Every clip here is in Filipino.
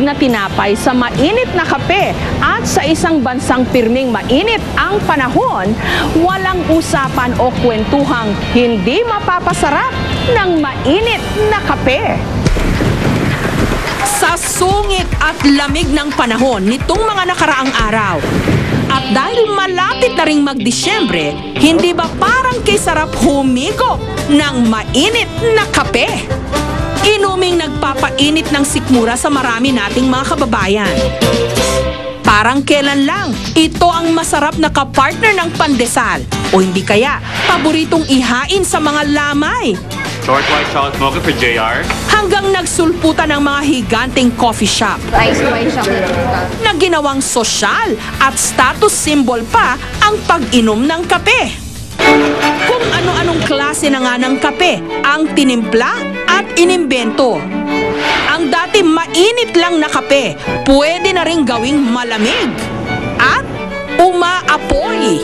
na tinapay sa mainit na kape at sa isang bansang pirming mainit ang panahon, walang usapan o kwentuhang hindi mapapasarap ng mainit na kape. Sa sungit at lamig ng panahon nitong mga nakaraang araw, at dahil malapit na ring mag-Disyembre, hindi ba parang kay sarap humigop ng mainit na kape? Inuming nagpapainit ng sikmura sa marami nating mga kababayan. Parang kailan lang, ito ang masarap na kapartner ng pandesal o hindi kaya paboritong ihain sa mga lamay. Short white chocolate mocha for JR. Hanggang nagsulputan ng mga higanteng coffee shop Ice white chocolate mocha. na ginawang sosyal at status symbol pa ang pag-inom ng kape. Kung ano-anong klase na nga ng kape ang tinimpla at inimbento. Ang dati mainit lang na kape, pwede na rin gawing malamig at umaapoy.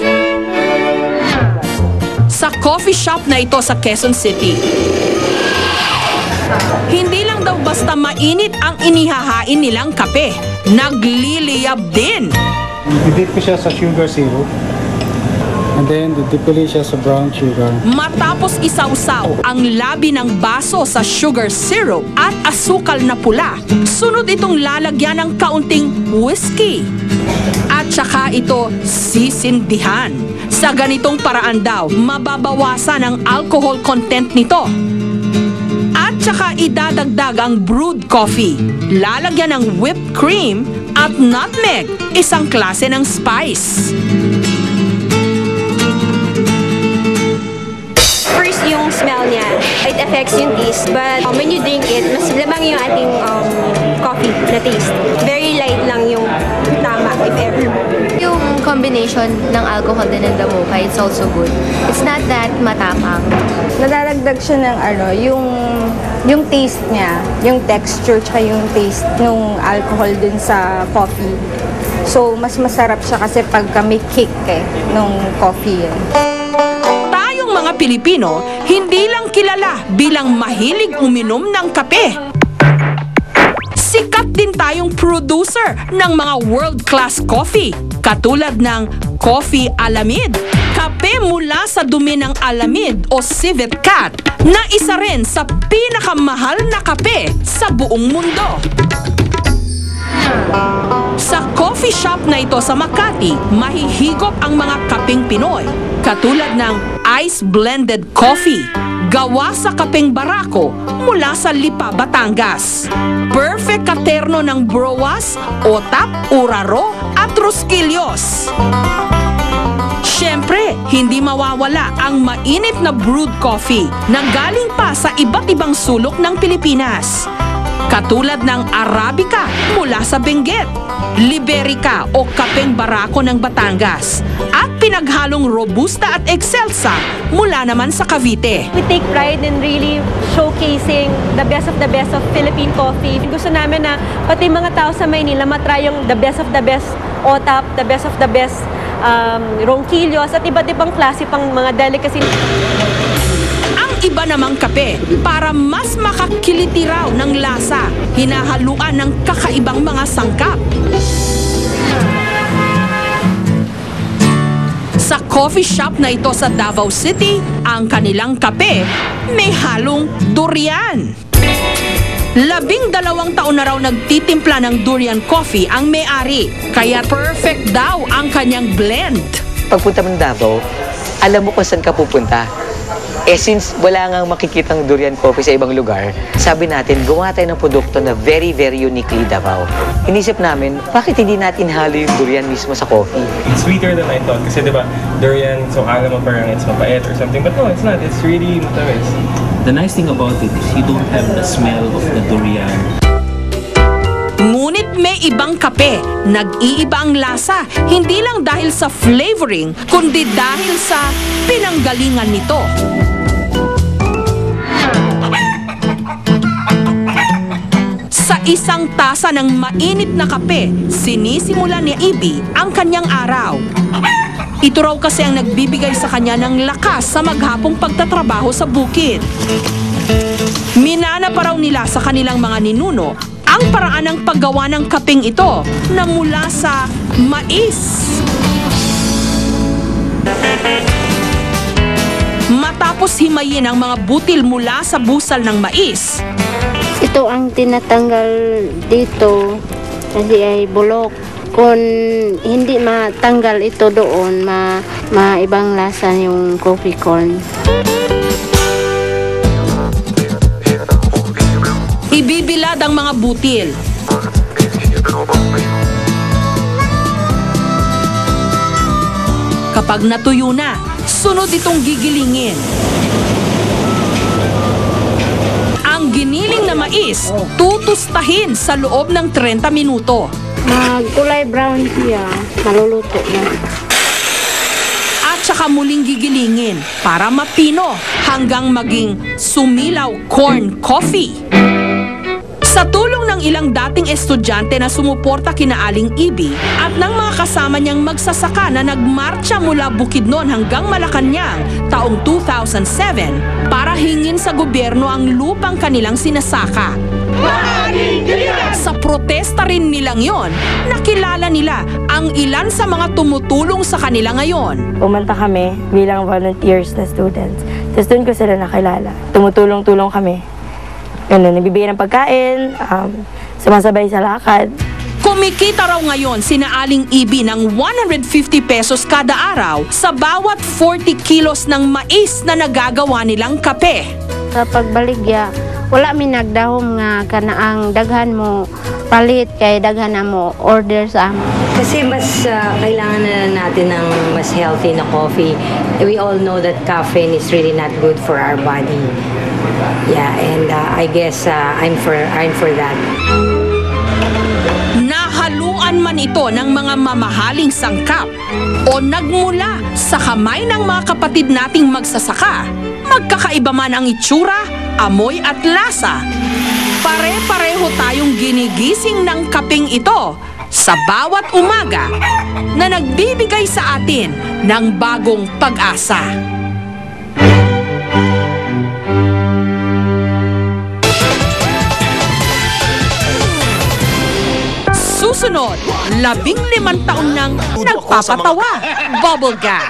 Sa coffee shop na ito sa Quezon City, hindi lang daw basta mainit ang inihahain nilang kape, nagliliyab din. I-dip ko siya sa sugar syrup. And then, dip ko siya sa brown sugar. Matapos isawsaw ang labi ng baso sa sugar syrup at asukal na pula, sunod itong lalagyan ng kaunting whiskey. At saka ito sisindihan. Sa ganitong paraan daw, mababawasan ang alcohol content nito. At saka idadagdag ang brewed coffee. Lalagyan ng whipped cream at nutmeg, isang klase ng spice. First, yung smell niya, it affects yung taste. But when you drink it, mas lamang yung ating coffee na taste. Very light lang yung tama, if ever. Yung combination ng alcohol din and the mocha, it's also good. It's not that matapang. Nadadagdag siya ng yung taste niya, yung texture, tsaka yung taste ng alcohol dun sa coffee. So, mas masarap siya kasi pagka may kick nung coffee. Tayong mga Pilipino, hindi lang kilala bilang mahilig uminom ng kape. Sikat din tayong producer ng mga world-class coffee, katulad ng Coffee Alamid, kape mula sa dumi ng alamid o civet cat, na isa rin sa pinakamahal na kape sa buong mundo. Sa coffee shop na ito sa Makati, mahihigop ang mga kapeng Pinoy, katulad ng ice blended coffee, gawa sa kapeng Barako mula sa Lipa, Batangas. Perfect katerno ng browas, otap, uraro at rosquillos. Siyempre, hindi mawawala ang mainit na brewed coffee na galing pa sa iba't ibang sulok ng Pilipinas. Katulad ng Arabica mula sa Benguet, Liberica o Kapeng Barako ng Batangas, at pinaghalong Robusta at Excelsa mula naman sa Cavite. We take pride in really showcasing the best of Philippine coffee. Gusto namin na pati mga tao sa Maynila matry yung the best of the best otap, the best of the best ronquillos at iba't ibang klase pang mga delicacy. Ang iba namang kape, para mas makakiliti raw ng lasa, hinahaluan ng kakaibang mga sangkap. Sa coffee shop na ito sa Davao City, ang kanilang kape may halong durian. 12 taon na raw nagtitimpla ng durian coffee ang may-ari, kaya perfect daw ang kanyang blend. Pagpunta mo ng Davao, alam mo kung saan ka pupunta. Since wala nga makikitang durian coffee sa ibang lugar, sabi natin, gumawa tayo ng produkto na very, very uniquely Davao. Inisip namin, bakit hindi natin halo yung durian mismo sa coffee? It's sweeter than I thought kasi diba, durian, so kala mo parang it's mapait or something. But no, it's not. It's really matamis. The nice thing about it is you don't have the smell of the durian. Ngunit may ibang kape, nag-iiba ang lasa, hindi lang dahil sa flavoring, kundi dahil sa pinanggalingan nito. Sa isang tasa ng mainit na kape, sinisimula ni Ibi ang kanyang araw. Ito raw kasi ang nagbibigay sa kanya ng lakas sa maghapong pagtatrabaho sa bukid. Minana pa raw nila sa kanilang mga ninuno ang paraan ng paggawa ng kapeng ito na mula sa mais. Matapos himayin ang mga butil mula sa busal ng mais, ito ang tinatanggal dito kasi ay bulok. Kung hindi matanggal ito doon, maibang lasa yung coffee corn. ibibilad ang mga butil. Kapag natuyo na, sunod itong gigilingin. Ang giniling na mais, tutustahin sa loob ng 30 minuto. Kulay brown siya, maluluto na. At saka muling gigilingin para mapino hanggang maging sumilaw corn coffee. Sa tulong ng ilang dating estudyante na sumuporta kina Aling Ibi at ng mga kasama niyang magsasaka na nagmarcha mula Bukidnon hanggang Malacanang taong 2007 para hingin sa gobyerno ang lupang kanilang sinasaka. Sa protesta rin nilang yon, nakilala nila ang ilan sa mga tumutulong sa kanila ngayon. Umanta kami bilang volunteers na students. Tapos doon ko sila nakilala. Tumutulong-tulong kami. Nagbibigay ng pagkain, sumasabay sa lakad. Kumikita raw ngayon sina Aling Ibi ng 150 pesos kada araw sa bawat 40 kilos ng mais na nagagawa nilang kape. Sa pagbaligya, wala mi nagdahom nga kanaang daghan mo palit kay daghan na mo order sa amo. Kasi mas kailangan na natin ng mas healthy na coffee. We all know that caffeine is really not good for our body. Yeah, and I guess I'm for that. Nahaluan man ito ng mga mamahaling sangkap o nagmula sa kamay ng mga kapatid nating magsasaka, magkakaiba man ang itsura, amoy at lasa, pare-pareho tayong ginigising ng kapeng ito sa bawat umaga na nagbibigay sa atin ng bagong pag-asa. Susunod, 15 taon nang nagpapatawa. Bubblegum.